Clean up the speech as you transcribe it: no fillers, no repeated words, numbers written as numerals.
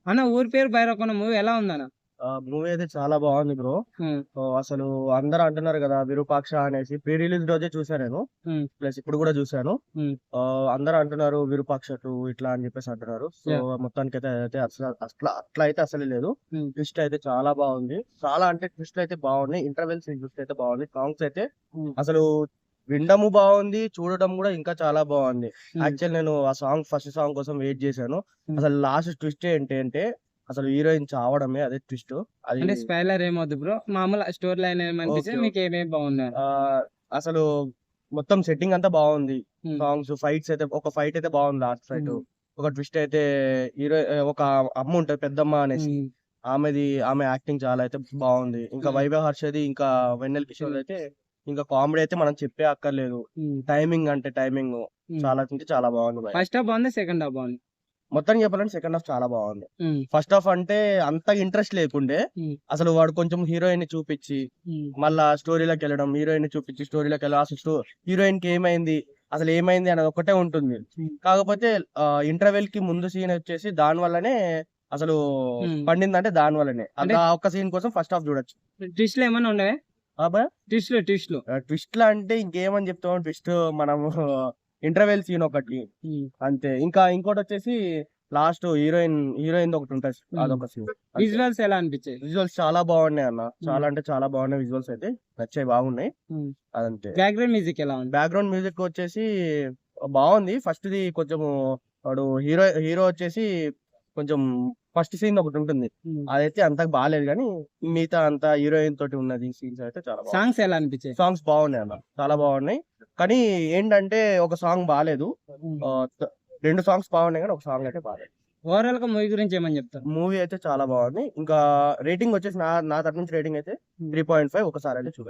అన్న ఊరి పేరు భైరవకొండ మూవీ ఎలా ఉందన్న? మూవీ అయితే చాలా బాగుంది బ్రో. హ్మ్. అసలు అందరూ అంటున్నారు కదా విరూపాక్ష అనేసి. ప్రీ రిలీజ్ రోజే చూసాను నేను. హ్మ్. ప్లస్ ఇప్పుడు కూడా చూసాను. హ్మ్. అందరూ అంటున్నారు విరూపాక్ష 2 ఇట్లా అని చెప్పేసి అంటున్నారు. So yeah! మొత్తానికైతే అయితే అట్లా అయితే అసలే లేదు. హ్మ్. ట్విస్ట్ అయితే చాలా బాగుంది. చాలా అంటే ట్విస్ట్ అయితే బాగున్నాయి. ఇంటర్వెల్స్ ట్విస్ట్ అయితే బాగుంది. సాంగ్స్ అయితే హ్మ్. అసలు వినడము బాగుంది. చూడడం కూడా ఇంకా చాలా బాగుంది. హ్మ్. యాక్చువల్ నేను ఆ ఫస్ట్ సాంగ్ కోసం వెయిట్ చేశాను. హ్మ్. అసలు లాస్ట్ ట్విస్ట్ ఏంటి అంటే అసలు హీరోయిన్ చావడమే అదే ట్విస్ట్. అది అంటే స్పాయిలర్ ఏమొద్దు బ్రో. మామూలు స్టోరీ లైన్ ఏమనిపించింది? ఓకే. మీకేమేమి బాగుందని? అసలు మొత్తం సెట్టింగ్ అంతా బాగుంది. హ్మ్. సాంగ్స్, ఫైట్స్ అయితే ఒక ఫైట్ అయితే బాగుంది లాస్ట్ ఫైట్. హ్మ్. ఒక ట్విస్ట్ అయితే ఒక అమ్మ ఉంటది పెద్దమ్మ అనేసి. హ్మ్. ఆమె యాక్టింగ్ చాలా అయితే బాగుంది. ఇంకా హ్మ్. వైభవ్ హర్షది ఇంకా వెన్నెల కిషోర్ అయితే ఇంకా కామెడీ అయితే మనం చెప్పే అక్కర్లేదు. హ్మ్. టైమింగ్ హ్మ్. చాలా అంటే చాలా బాగుంది భయ్యా. ఫస్ట్ హాఫ్ బాగుందా? సెకండ్ హాఫ్ బాగుందా? మొత్తానికి చెప్పాలంటే సెకండ్ హాఫ్ చాలా బాగుంది. హ్మ్. ఫస్ట్ హాఫ్ అంటే అంత ఇంట్రెస్ట్ లేకుండే. హ్మ్. అసలు వాడు కొంచెం హీరోయిన్ ని చూపించి హ్మ్. మళ్ళా స్టోరీలోకి వెళ్ళడం, హీరోయిన్ ని చూపించి స్టోరీలోకి వెళ్ళడం, అసలు హీరోయిన్ కి ఏమైంది, అసలు ఏమైంది అనేది ఒకటే ఉంటుంది. హ్మ్. కాకపోతే ఇంటర్వెల్ కి ముందు సీన్ వచ్చేసి దాని వల్లనే అసలు హ్మ్. పండిందంటే దాని వల్లనే. అంటే ఆ ఒక్క సీన్ కోసం ఫస్ట్ హాఫ్ చూడొచ్చు. ట్విస్ట్‌లు ఏమన్నా ఉన్నాయా? అబ్బా ట్విస్ట్‌లు. ట్విస్ట్ లా అంటే ఇంకేమని చెప్తాం. ట్విస్ట్ మనము ఇంటర్వెల్ సీన్ ఒకటి హ్మ్. అంతే. ఇంకా ఇంకోటి వచ్చేసి లాస్ట్ హీరోయిన్ ఒకటి ఉంటది. హ్మ్. అదొక సీన్ అంతే. విజువల్స్ ఎలా అనిపించాయి? విజువల్స్ చాలా బాగున్నాయి అన్న. హ్మ్. చాలా అంటే చాలా బాగున్నాయి విజువల్స్ అయితే. నచ్చాయి, బాగున్నాయి. హ్మ్. అదంతే. బ్యాక్‌గ్రౌండ్ మ్యూజిక్ ఎలా ఉంది? బ్యాక్‌గ్రౌండ్ మ్యూజిక్ వచ్చేసి బావుంది. ఫస్ట్‌ది కొంచెము వాడు హీరో వచ్చేసి కొంచెం ఫస్ట్ సీన్ ఒకటుంటుంది. హ్మ్. అదైతే అంత బాలేదు గానీ, మిగతా అంతా హీరోయిన్ తోటి ఉన్నది సీన్స్ అయితే చాలా బాగున్నాయి. సాంగ్స్ ఎలా అనిపించాయి? సాంగ్స్ బాగున్నాయి అన్న. చాలా బాగున్నాయి. కానీ ఏంటంటే ఒక సాంగ్ బాలేదు. హ్మ్. ఆహ్, త 2 సాంగ్స్ బాగున్నాయి గానీ, ఒక సాంగ్ అయితే బాలేదు. ఓవరాల్‌గా మూవీ గురించి ఏమని చెప్తారు? మూవీ అయితే చాలా బాగుంది. ఇంకా రేటింగ్ వచ్చేసి నా నా తరపు నుంచి రేటింగ్ అయితే హ్మ్. 3.5 ఒకసారైతే చూడండి.